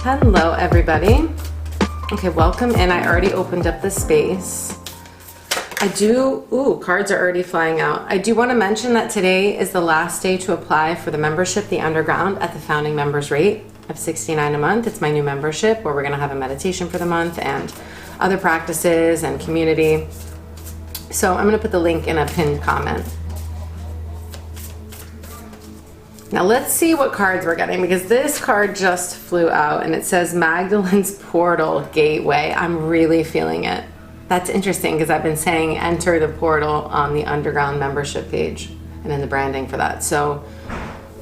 Hello, everybody. Okay, welcome in. I already opened up the space. Cards are already flying out. I do want to mention that today is the last day to apply for the membership, the Underground, at the founding members rate of $69 a month. It's my new membership where we're going to have a meditation for the month and other practices and community. So I'm going to put the link in a pinned comment. Now let's see what cards we're getting, because this card just flew out and it says Magdalen's Portal Gateway. I'm really feeling it. That's interesting because I've been saying enter the portal on the Underground membership page and in the branding for that. So,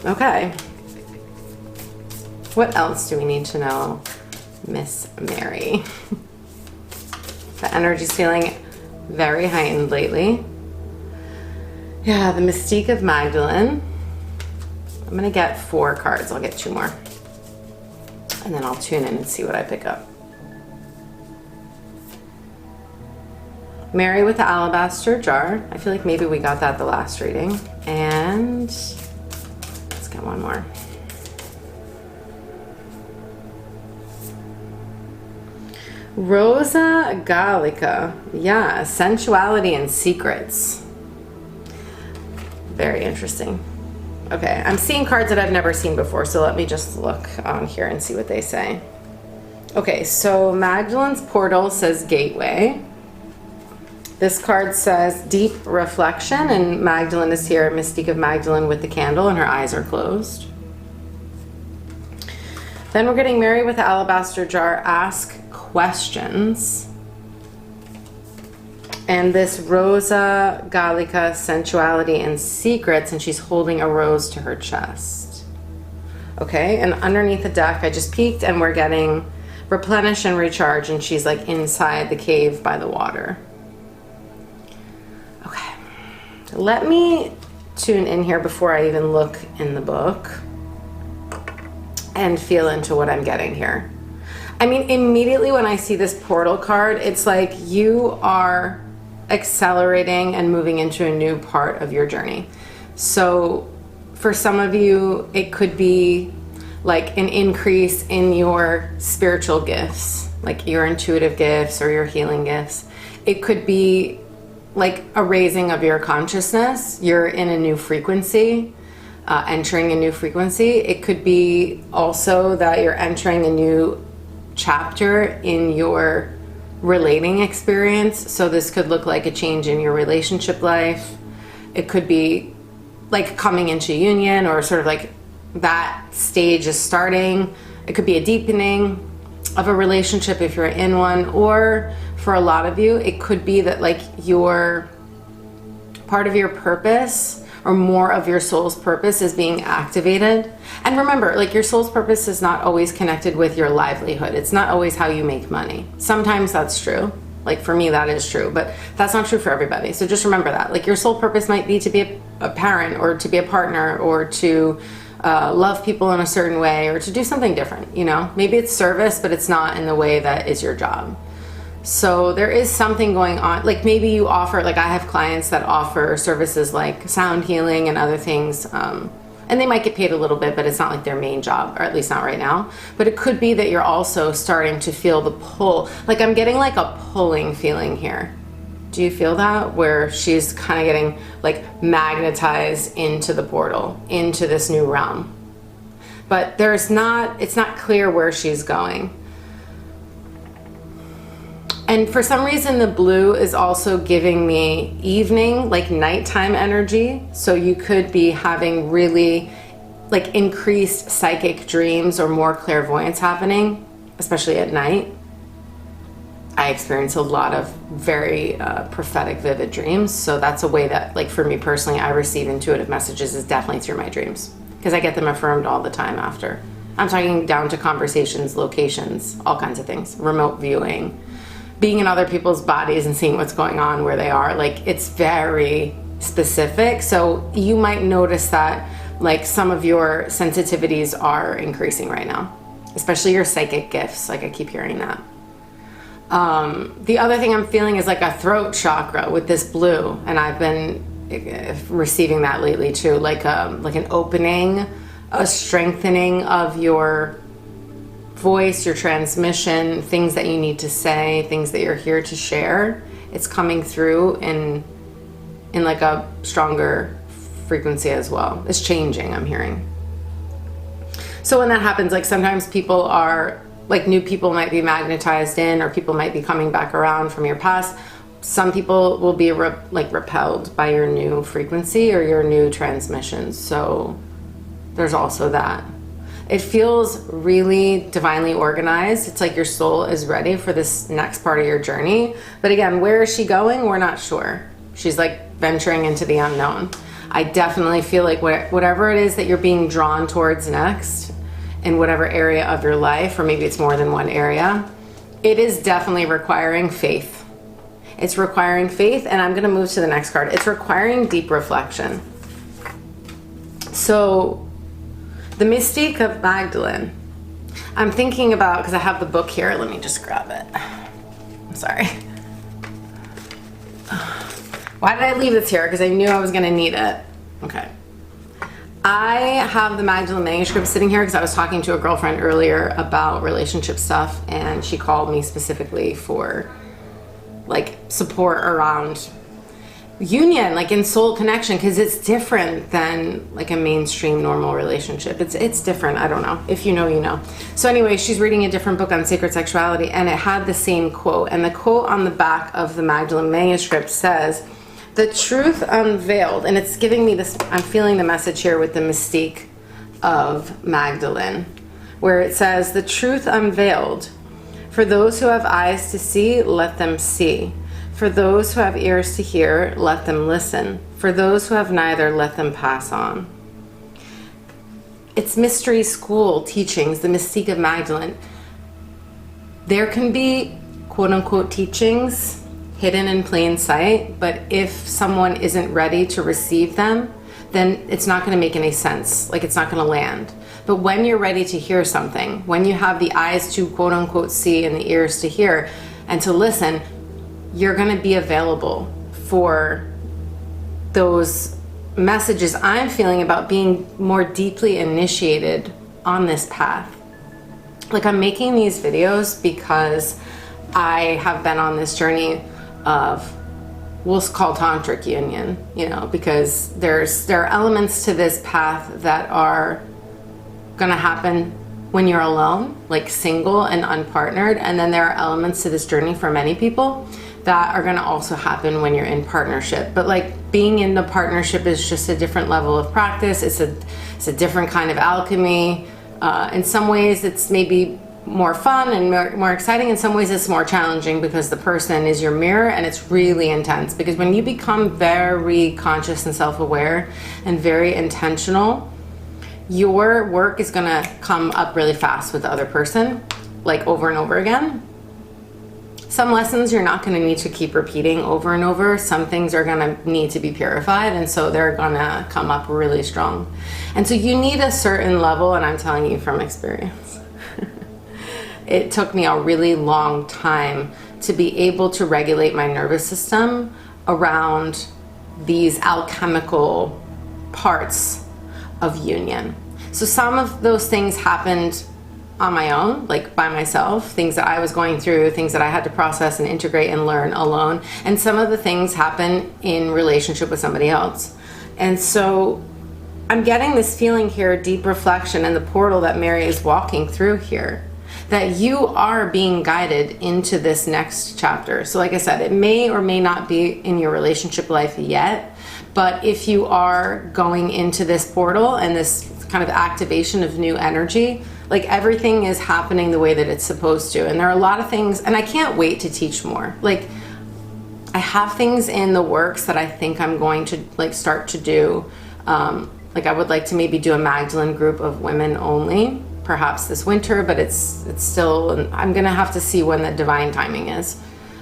okay. What else do we need to know, Miss Mary? The energy's feeling very heightened lately. Yeah, the mystique of Magdalen. I'm gonna get 4 cards. I'll get 2 more. And then I'll tune in and see what I pick up. Mary with the alabaster jar. I feel like maybe we got that the last reading. And let's get one more. Rosa Gallica. Yeah, sensuality and secrets. Very interesting. Okay, I'm seeing cards that I've never seen before, so let me just look on here and see what they say. Okay, so Magdalen's Portal says Gateway. This card says Deep Reflection, and Magdalen is here, Mystique of Magdalen with the candle, and her eyes are closed. Then we're getting Mary with the alabaster jar, Ask Questions. And this Rosa Gallica, Sensuality and Secrets, and she's holding a rose to her chest. Okay, and underneath the deck, I just peeked, and we're getting Replenish and Recharge, and she's like inside the cave by the water. Okay, let me tune in here before I even look in the book and feel into what I'm getting here. I mean, immediately when I see this portal card, it's like you are accelerating and moving into a new part of your journey. So for some of you, it could be like an increase in your spiritual gifts, like your intuitive gifts or your healing gifts. It could be like a raising of your consciousness. You're in a new frequency, entering a new frequency. It could be also that you're entering a new chapter in your relating experience. So this could look like a change in your relationship life. It could be like coming into union, or sort of like that stage is starting. It could be a deepening of a relationship if you're in one, or for a lot of you, it could be that like your part of your purpose or more of your soul's purpose is being activated. And remember, like your soul's purpose is not always connected with your livelihood. It's not always how you make money. Sometimes that's true. Like for me, that is true, but that's not true for everybody. So just remember that. Like your soul purpose might be to be a parent, or to be a partner, or to love people in a certain way, or to do something different, you know? Maybe it's service, but it's not in the way that is your job. So there is something going on. Like maybe you offer, like I have clients that offer services like sound healing and other things, and they might get paid a little bit, but it's not like their main job, or at least not right now. But it could be that you're also starting to feel the pull. Like I'm getting like a pulling feeling here. Do you feel that? Where she's kind of getting like magnetized into the portal, into this new realm. But it's not clear where she's going. And for some reason, the blue is also giving me evening, like nighttime energy. So you could be having really like increased psychic dreams or more clairvoyance happening, especially at night. I experience a lot of very prophetic, vivid dreams. So that's a way that, like for me personally, I receive intuitive messages is definitely through my dreams, because I get them affirmed all the time after. I'm talking down to conversations, locations, all kinds of things, remote viewing, being in other people's bodies and seeing what's going on where they are. Like it's very specific. So you might notice that like some of your sensitivities are increasing right now, especially your psychic gifts. Like I keep hearing that. The other thing I'm feeling is like a throat chakra with this blue, and I've been receiving that lately too, like an opening, a strengthening of your voice, your transmission, things that you need to say, things that you're here to share, it's coming through in like a stronger frequency as well. It's changing, I'm hearing. So when that happens, like sometimes people are, like new people might be magnetized in, or people might be coming back around from your past. Some people will be repelled by your new frequency or your new transmission. So there's also that. It feels really divinely organized. It's like your soul is ready for this next part of your journey. But again, where is she going? We're not sure. She's like venturing into the unknown. I definitely feel like whatever it is that you're being drawn towards next, in whatever area of your life, or maybe it's more than one area, it is definitely requiring faith. It's requiring faith, and I'm gonna move to the next card. It's requiring deep reflection. So, the Mystique of Magdalen. I'm thinking about, because I have the book here, let me just grab it. I'm sorry. Why did I leave this here? Because I knew I was gonna need it. Okay. I have the Magdalen manuscript sitting here because I was talking to a girlfriend earlier about relationship stuff, and she called me specifically for like support around union, like in soul connection, because it's different than like a mainstream normal relationship. It's different. I don't know. If you know, you know. So anyway, she's reading a different book on sacred sexuality, and it had the same quote, and the quote on the back of the Magdalen manuscript says, "The truth unveiled," and it's giving me this, I'm feeling the message here with the Mystique of Magdalen, where it says, "The truth unveiled. For those who have eyes to see, let them see. For those who have ears to hear, let them listen. For those who have neither, let them pass on." It's mystery school teachings, the Mystique of Magdalen. There can be quote unquote teachings hidden in plain sight, but if someone isn't ready to receive them, then it's not going to make any sense. Like, it's not going to land. But when you're ready to hear something, when you have the eyes to quote unquote see and the ears to hear and to listen, you're going to be available for those messages I'm feeling about being more deeply initiated on this path. Like, I'm making these videos because I have been on this journey of, we'll call tantric union, you know, because there are elements to this path that are gonna happen when you're alone, like single and unpartnered, and then there are elements to this journey for many people that are gonna also happen when you're in partnership. But like, being in the partnership is just a different level of practice. It's a different kind of alchemy. In some ways it's maybe more fun and more exciting. In some ways it's more challenging because the person is your mirror, and it's really intense, because when you become very conscious and self-aware and very intentional, your work is gonna come up really fast with the other person, like over and over again. Some lessons you're not gonna need to keep repeating over and over. Some things are gonna need to be purified, and so they're gonna come up really strong. And so you need a certain level, and I'm telling you from experience. It took me a really long time to be able to regulate my nervous system around these alchemical parts of union. So some of those things happened on my own, like by myself, things that I was going through, things that I had to process and integrate and learn alone. And some of the things happen in relationship with somebody else. And so I'm getting this feeling here, deep reflection, and the portal that Mary is walking through here, that you are being guided into this next chapter. So like I said, it may or may not be in your relationship life yet, but if you are going into this portal and this kind of activation of new energy, like everything is happening the way that it's supposed to. And there are a lot of things, and I can't wait to teach more. Like, I have things in the works that I think I'm going to like start to do. Like, I would like to maybe do a Magdalen group of women only, perhaps this winter, but it's still, I'm gonna have to see when the divine timing is.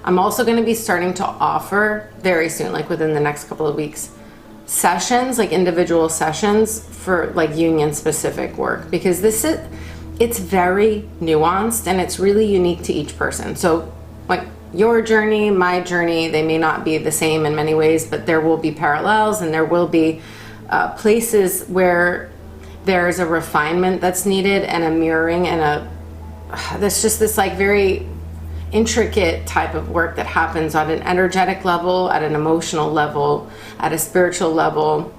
I'm also gonna be starting to offer very soon, like within the next couple of weeks, sessions, like individual sessions for like union specific work, because it's very nuanced and it's really unique to each person. So like your journey, my journey, they may not be the same in many ways, but there will be parallels, and there will be places where there's a refinement that's needed, and a mirroring and there's just this like very intricate type of work that happens on an energetic level, at an emotional level, at a spiritual level.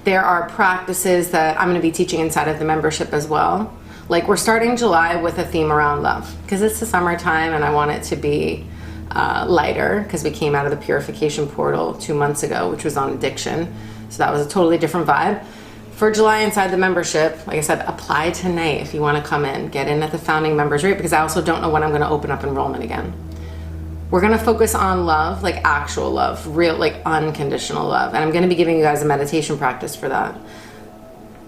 There are practices that I'm going to be teaching inside of the membership as well. Like, we're starting July with a theme around love because it's the summertime and I want it to be lighter, because we came out of the purification portal 2 months ago, which was on addiction. So that was a totally different vibe. For July inside the membership, like I said, apply tonight if you want to come in. Get in at the founding members rate, because I also don't know when I'm going to open up enrollment again. We're going to focus on love, like actual love, real, like unconditional love. And I'm going to be giving you guys a meditation practice for that.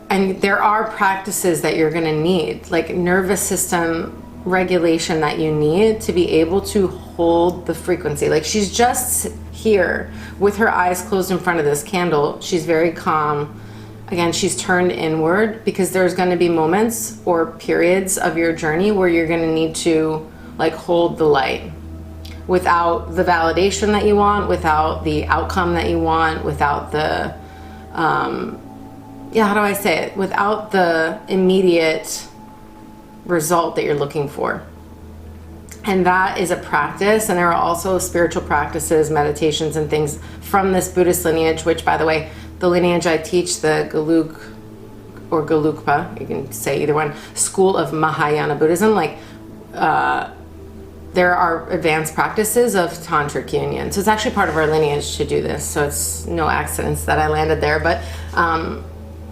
And there are practices that you're going to need, like nervous system regulation, that you need to be able to hold the frequency. Like, she's just here with her eyes closed in front of this candle. She's very calm. Again, she's turned inward, because there's going to be moments or periods of your journey where you're going to need to like hold the light without the validation that you want, without the outcome that you want, without the how do I say it? Without the immediate result that you're looking for. And that is a practice. And there are also spiritual practices, meditations, and things from this Buddhist lineage, which, by the way, the lineage I teach, the Gelug or Gelugpa, you can say either one, school of Mahayana Buddhism, like there are advanced practices of tantric union. So it's actually part of our lineage to do this. So it's no accidents that I landed there. But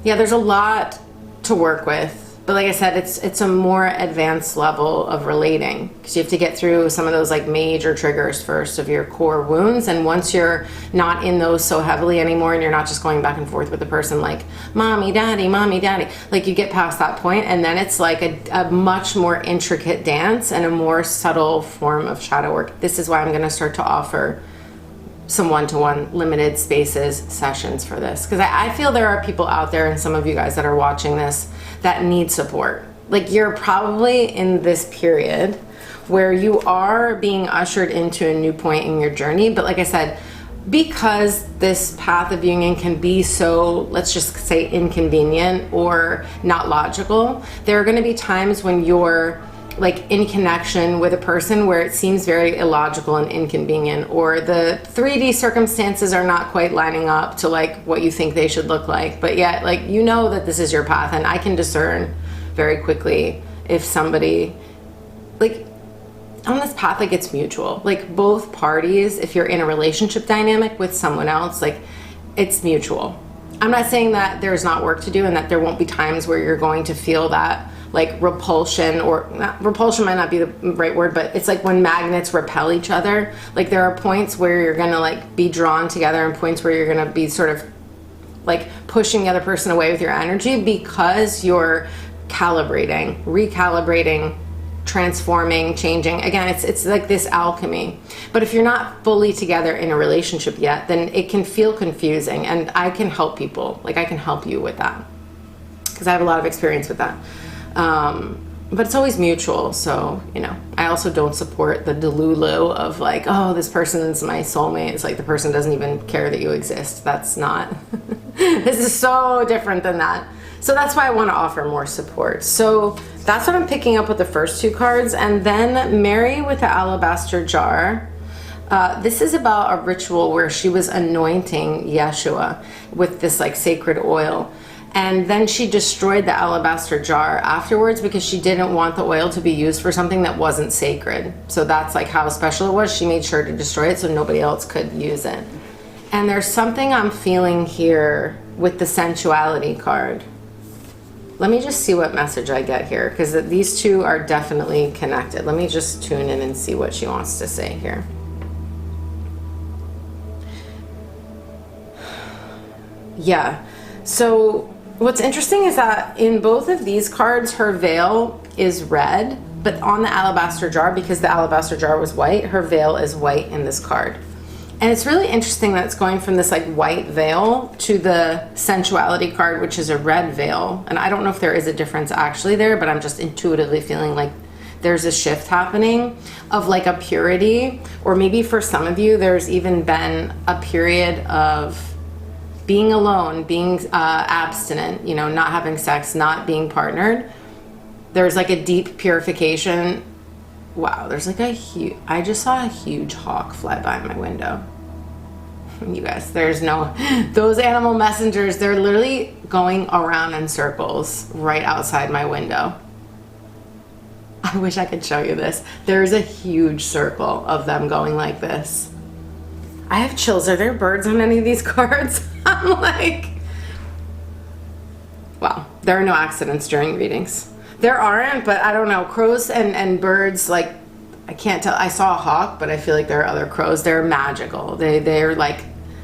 there's a lot to work with. But like I said, it's a more advanced level of relating, because you have to get through some of those like major triggers first of your core wounds. And once you're not in those so heavily anymore, and you're not just going back and forth with the person like mommy, daddy, like you get past that point, and then it's like a much more intricate dance and a more subtle form of shadow work. This is why I'm going to start to offer some one-to-one limited spaces sessions for this, because I feel there are people out there, and some of you guys that are watching this, that need support. Like, you're probably in this period where you are being ushered into a new point in your journey. But like I said, because this path of union can be so, let's just say, inconvenient or not logical, there are going to be times when you're like in connection with a person where it seems very illogical and inconvenient, or the 3D circumstances are not quite lining up to like what you think they should look like, but yet like you know that this is your path. And I can discern very quickly if somebody, like, on this path, like, it's mutual. Like, both parties, if you're in a relationship dynamic with someone else, like, it's mutual. I'm not saying that there's not work to do and that there won't be times where you're going to feel that like repulsion, or not, repulsion might not be the right word, but it's like when magnets repel each other. Like, there are points where you're gonna like be drawn together, and points where you're gonna be sort of like pushing the other person away with your energy, because you're calibrating, recalibrating, transforming, changing. Again, it's like this alchemy. But if you're not fully together in a relationship yet, then it can feel confusing, and I can help people. Like, I can help you with that, because I have a lot of experience with that. But it's always mutual. So, you know, I also don't support the delulu of like, oh, this person's my soulmate. It's like the person doesn't even care that you exist. That's not, this is so different than that. So that's why I want to offer more support. So that's what I'm picking up with the first two cards. And then Mary with the alabaster jar. This is about a ritual where she was anointing Yeshua with this like sacred oil. And then she destroyed the alabaster jar afterwards, because she didn't want the oil to be used for something that wasn't sacred. So that's like how special it was. She made sure to destroy it so nobody else could use it. And there's something I'm feeling here with the sensuality card. Let me just see what message I get here, because these two are definitely connected. Let me just tune in and see what she wants to say here. Yeah, so what's interesting is that in both of these cards, her veil is red, but on the alabaster jar, because the alabaster jar was white, her veil is white in this card. And it's really interesting that it's going from this like white veil to the sensuality card, which is a red veil. And I don't know if there is a difference actually there, but I'm just intuitively feeling like there's a shift happening of like a purity, or maybe for some of you, there's even been a period of being alone, being abstinent, you know, not having sex, not being partnered. There's like a deep purification. Wow, there's like I just saw a huge hawk fly by my window. You guys, there's no, those animal messengers, they're literally going around in circles right outside my window. I wish I could show you this. There's a huge circle of them going like this. I have chills. Are there birds on any of these cards? I'm like, wow, there are no accidents during readings. There aren't, but I don't know. Crows and birds, like, I can't tell. I saw a hawk, but I feel like there are other crows. They're magical. They're like,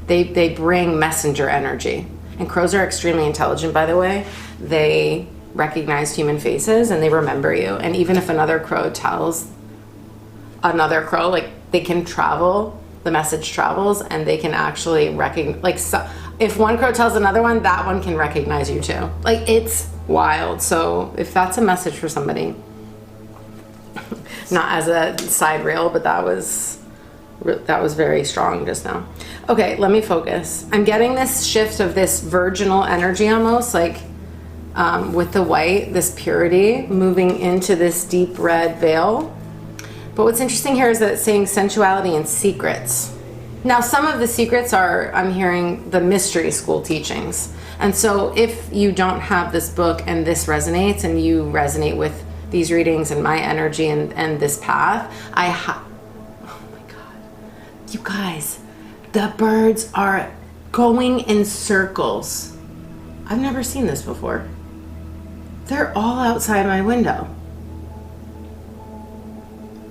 they bring messenger energy. And crows are extremely intelligent, by the way. They recognize human faces and they remember you. And even if another crow tells another crow, like, they can travel, the message travels, and they can actually recognize, like, so, if one crow tells another one, that one can recognize you too. Like, it's wild. So if that's a message for somebody, not as a side reel, but that was very strong just now. Okay, let me focus. I'm getting this shift of this virginal energy almost, like, with the white, this purity moving into this deep red veil. But what's interesting here is that it's saying sensuality and secrets. Now, some of the secrets are, I'm hearing, the mystery school teachings. And so if you don't have this book and this resonates and you resonate with these readings and my energy and this path, oh my God. You guys, the birds are going in circles. I've never seen this before. They're all outside my window.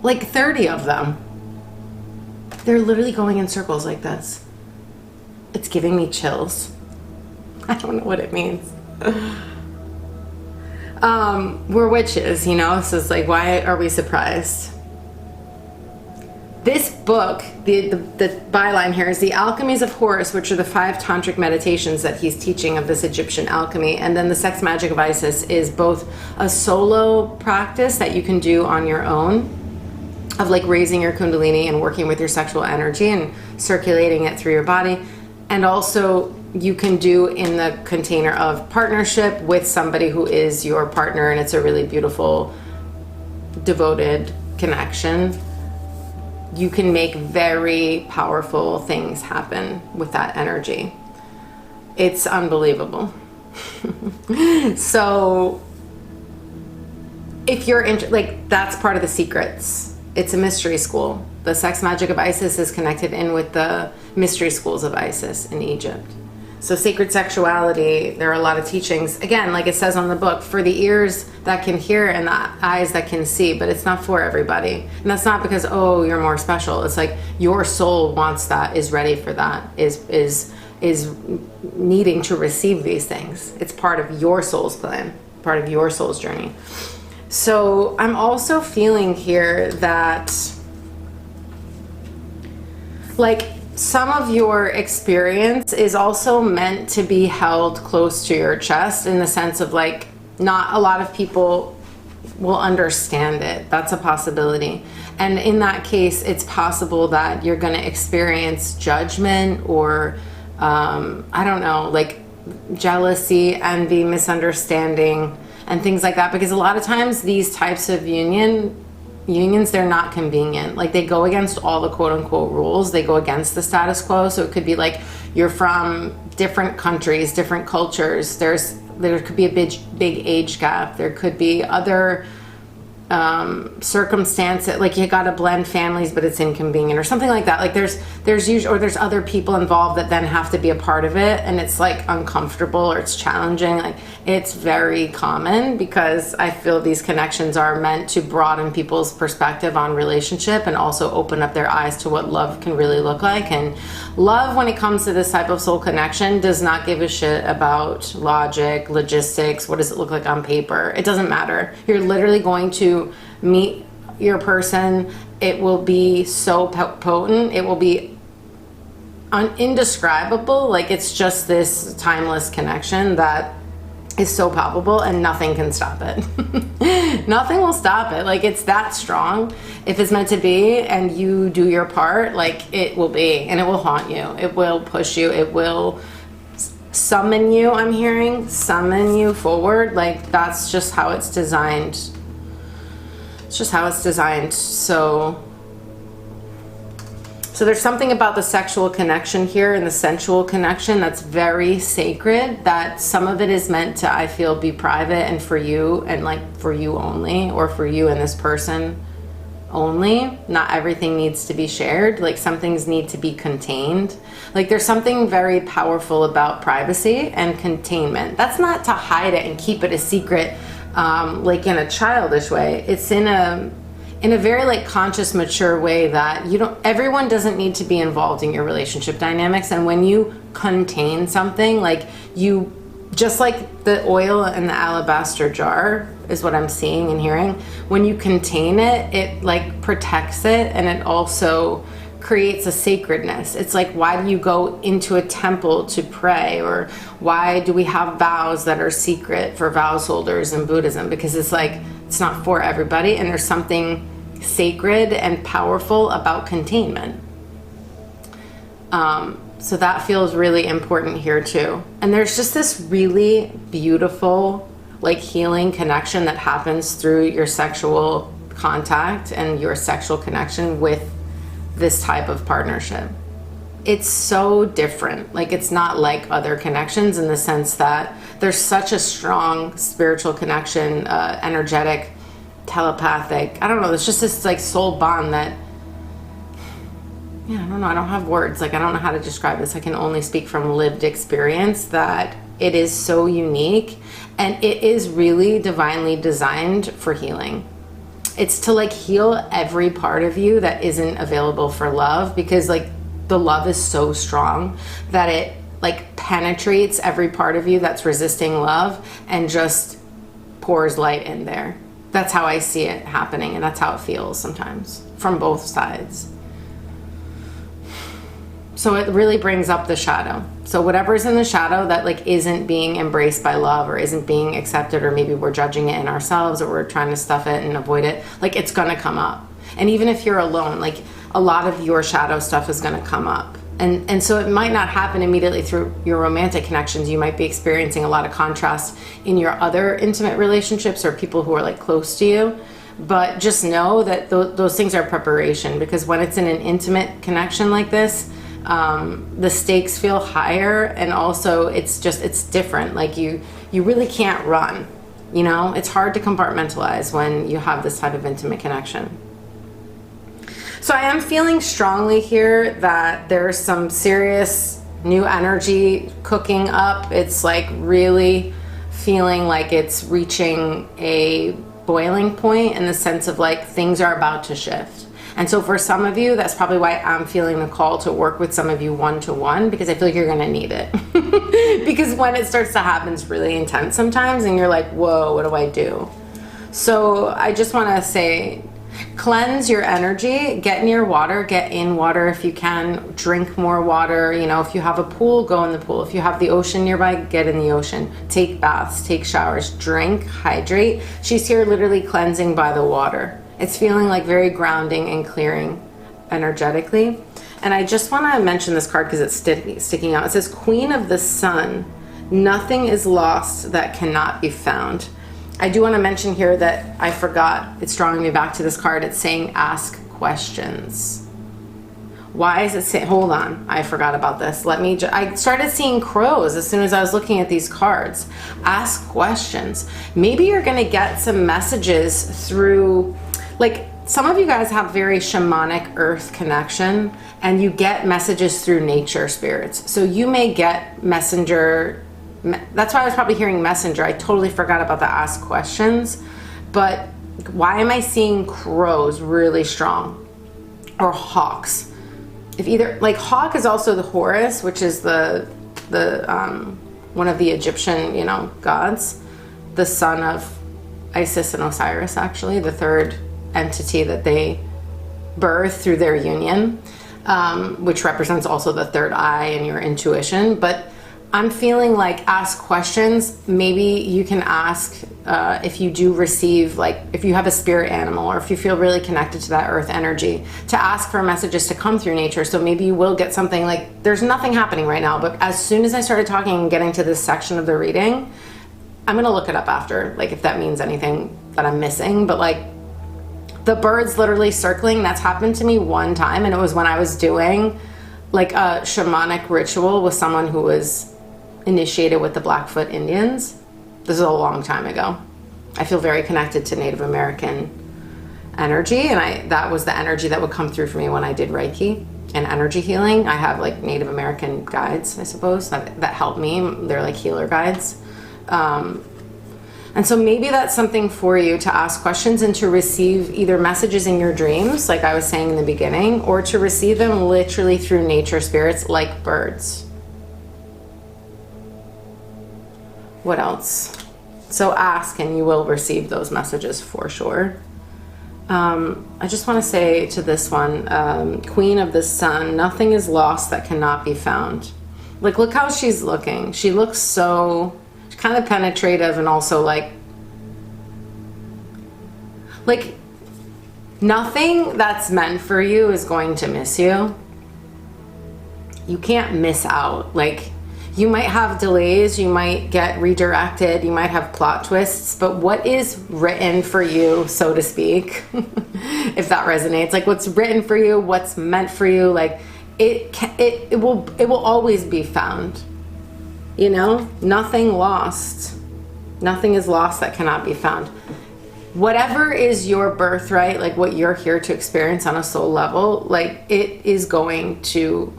Like 30 of them. They're literally going in circles like this. It's giving me chills. I don't know what it means. We're witches, you know, so it's like, why are we surprised? This book, the byline here is The Alchemies of Horus, which are the 5 tantric meditations that he's teaching of this Egyptian alchemy. And then the Sex Magic of Isis is both a solo practice that you can do on your own, of like raising your kundalini and working with your sexual energy and circulating it through your body. And also you can do in the container of partnership with somebody who is your partner, and it's a really beautiful, devoted connection. You can make very powerful things happen with that energy. It's unbelievable. So if you're like, that's part of the secrets. It's a mystery school. The Sex Magic of Isis is connected in with the mystery schools of Isis in Egypt. So sacred sexuality, there are a lot of teachings. Again, like it says on the book, for the ears that can hear and the eyes that can see, but it's not for everybody. And that's not because, oh, you're more special. It's like your soul wants that, is ready for that, is needing to receive these things. It's part of your soul's plan, part of your soul's journey. So I'm also feeling here that, like, some of your experience is also meant to be held close to your chest, in the sense of, like, not a lot of people will understand it. That's a possibility. And in that case, it's possible that you're going to experience judgment or, I don't know, like jealousy, envy, misunderstanding, and things like that, because a lot of times these types of unions, they're not convenient. Like, they go against all the quote unquote rules. They go against the status quo. So it could be like you're from different countries, different cultures. There could be a big age gap. There could be other circumstances, like you got to blend families, but it's inconvenient or something like that. Like there's usually, or there's other people involved that then have to be a part of it, and it's like uncomfortable or it's challenging. Like, it's very common, because I feel these connections are meant to broaden people's perspective on relationship and also open up their eyes to what love can really look like. And love, when it comes to this type of soul connection, does not give a shit about logic, logistics. What does it look like on paper? It doesn't matter. You're literally going to meet your person. It will be so potent. It will be indescribable. Like, it's just this timeless connection that is so palpable, and nothing can stop it. Nothing will stop it. Like, it's that strong. If it's meant to be and you do your part, like, it will be, and it will haunt you. It will push you. It will summon you, I'm hearing, summon you forward. Like, that's just how it's designed. It's just how it's designed. So there's something about the sexual connection here and the sensual connection that's very sacred, that some of it is meant to, I feel, be private and for you, and like for you only, or for you and this person only. Not everything needs to be shared. Like, some things need to be contained. Like, there's something very powerful about privacy and containment. That's not to hide it and keep it a secret, like in a childish way. It's in a very like conscious, mature way that everyone doesn't need to be involved in your relationship dynamics. And when you contain something, like, you, just like the oil in the alabaster jar is what I'm seeing and hearing. When you contain it, it like protects it, and it also creates a sacredness. It's like, why do you go into a temple to pray? Or why do we have vows that are secret for vows holders in Buddhism? Because it's like, it's not for everybody, and there's something sacred and powerful about containment. So that feels really important here too. And there's just this really beautiful, like, healing connection that happens through your sexual contact and your sexual connection with this type of partnership. It's so different. Like, it's not like other connections in the sense that there's such a strong spiritual connection, energetic, telepathic. I don't know. There's just this like soul bond that, yeah, I don't know. I don't have words. Like, I don't know how to describe this. I can only speak from lived experience, that it is so unique, and it is really divinely designed for healing. It's to like heal every part of you that isn't available for love, because like the love is so strong that it like penetrates every part of you that's resisting love and just pours light in there. That's how I see it happening, and that's how it feels sometimes from both sides. So it really brings up the shadow. So whatever's in the shadow that like isn't being embraced by love, or isn't being accepted, or maybe we're judging it in ourselves, or we're trying to stuff it and avoid it, like, it's gonna come up. And even if you're alone, like, a lot of your shadow stuff is gonna come up. And so it might not happen immediately through your romantic connections. You might be experiencing a lot of contrast in your other intimate relationships, or people who are like close to you. But just know that those things are preparation, because when it's in an intimate connection like this, the stakes feel higher, and also it's different. Like, you really can't run, you know? It's hard to compartmentalize when you have this type of intimate connection. So I am feeling strongly here that there's some serious new energy cooking up. It's like really feeling like it's reaching a boiling point, in the sense of like things are about to shift. And so for some of you, that's probably why I'm feeling the call to work with some of you one-to-one, because I feel like you're gonna need it. Because when it starts to happen, it's really intense sometimes, and you're like, whoa, what do I do? So I just wanna say, cleanse your energy, get near water, get in water if you can, drink more water. You know, if you have a pool, go in the pool. If you have the ocean nearby, get in the ocean. Take baths, take showers, drink, hydrate. She's here literally cleansing by the water. It's feeling like very grounding and clearing energetically. And I just want to mention this card because it's sticking out. It says, Queen of the Sun, nothing is lost that cannot be found. I do want to mention here that I forgot, it's drawing me back to this card. It's saying ask questions. Why is it saying, hold on, I forgot about this. I started seeing crows as soon as I was looking at these cards. Ask questions. Maybe you're going to get some messages through, like, some of you guys have very shamanic earth connection, and you get messages through nature spirits. So you may get messenger. That's why I was probably hearing messenger. I totally forgot about the ask questions. But why am I seeing crows really strong? Or hawks? If either, like, hawk is also the Horus, which is the one of the Egyptian, you know, gods, the son of Isis and Osiris, actually, the third entity that they birth through their union, which represents also the third eye and your intuition. But I'm feeling like ask questions. Maybe you can ask if you do receive, like if you have a spirit animal or if you feel really connected to that earth energy, to ask for messages to come through nature. So maybe you will get something like, there's nothing happening right now, but as soon as I started talking and getting to this section of the reading, I'm going to look it up after, like if that means anything that I'm missing, but like the birds literally circling, that's happened to me one time. And it was when I was doing like a shamanic ritual with someone who was initiated with the Blackfoot Indians. This is a long time ago. I feel very connected to Native American energy, and that was the energy that would come through for me when I did Reiki and energy healing. I have like Native American guides, I suppose, that help me. They're like healer guides. And so maybe that's something for you, to ask questions and to receive either messages in your dreams, like I was saying in the beginning, or to receive them literally through nature spirits like birds. What else? So ask and you will receive those messages for sure. I just want to say to this one, Queen of the Sun, nothing is lost that cannot be found. Like, look how she's looking. She looks so kind of penetrative, and also like nothing that's meant for you is going to miss you. You can't miss out. Like, you might have delays, you might get redirected, you might have plot twists, but what is written for you, so to speak, if that resonates, like what's written for you, what's meant for you, like it will always be found. You know, nothing lost. Nothing is lost that cannot be found. Whatever is your birthright, like what you're here to experience on a soul level, like it is going to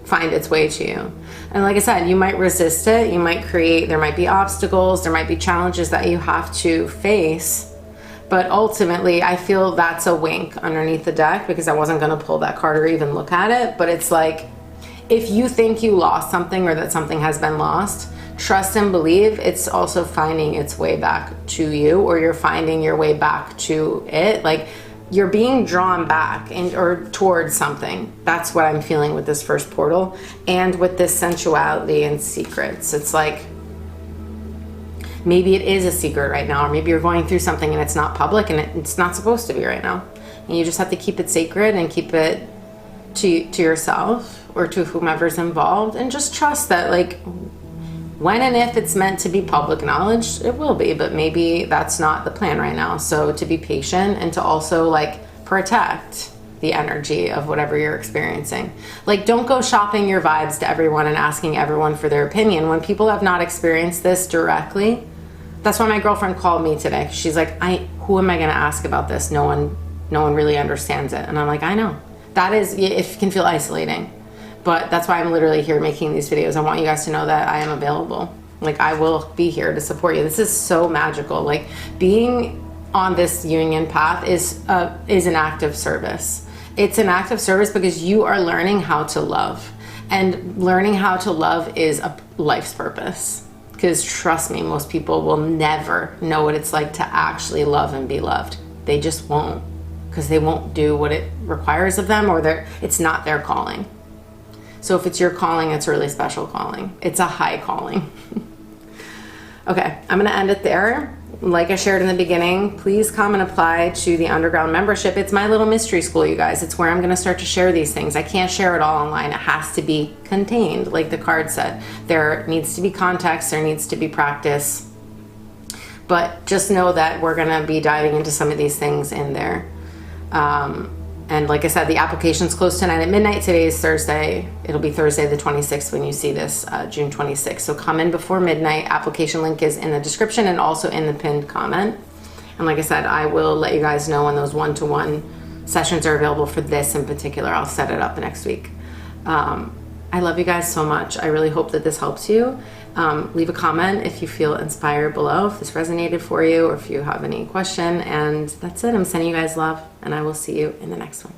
find its way to you. And like I said, you might resist it, you might create, there might be obstacles, there might be challenges that you have to face, but ultimately I feel that's a wink underneath the deck, because I wasn't going to pull that card or even look at it, but it's like, if you think you lost something or that something has been lost, trust and believe it's also finding its way back to you, or you're finding your way back to it. Like, you're being drawn back or towards something. That's what I'm feeling with this first portal, and with this sensuality and secrets. It's like, maybe it is a secret right now, or maybe you're going through something and it's not public and it's not supposed to be right now. And you just have to keep it sacred and keep it to yourself or to whomever's involved, and just trust that, like, when and if it's meant to be public knowledge, it will be, but maybe that's not the plan right now. So to be patient and to also like protect the energy of whatever you're experiencing. Like, don't go shopping your vibes to everyone and asking everyone for their opinion when people have not experienced this directly. That's why my girlfriend called me today. She's like, who am I going to ask about this? No one really understands it. And I'm like, I know. That is, it can feel isolating. But that's why I'm literally here making these videos. I want you guys to know that I am available. Like, I will be here to support you. This is so magical. Like, being on this union path is an act of service. It's an act of service because you are learning how to love. And learning how to love is a life's purpose. Because trust me, most people will never know what it's like to actually love and be loved. They just won't. Because they won't do what it requires of them, or it's not their calling. So if it's your calling, it's a really special calling. It's a high calling. Okay, I'm gonna end it there. Like I shared in the beginning, please come and apply to the underground membership. It's my little mystery school, you guys. It's where I'm gonna start to share these things. I can't share it all online. It has to be contained, like the card said. There needs to be context, there needs to be practice. But just know that we're gonna be diving into some of these things in there. And like I said, the application's closed tonight at midnight. Today is Thursday. It'll be Thursday the 26th when you see this, June 26th. So come in before midnight. Application link is in the description and also in the pinned comment. And like I said, I will let you guys know when those one-to-one sessions are available for this in particular. I'll set it up next week. I love you guys so much. I really hope that this helps you. Leave a comment if you feel inspired below, if this resonated for you, or if you have any question. And that's it. I'm sending you guys love, and I will see you in the next one.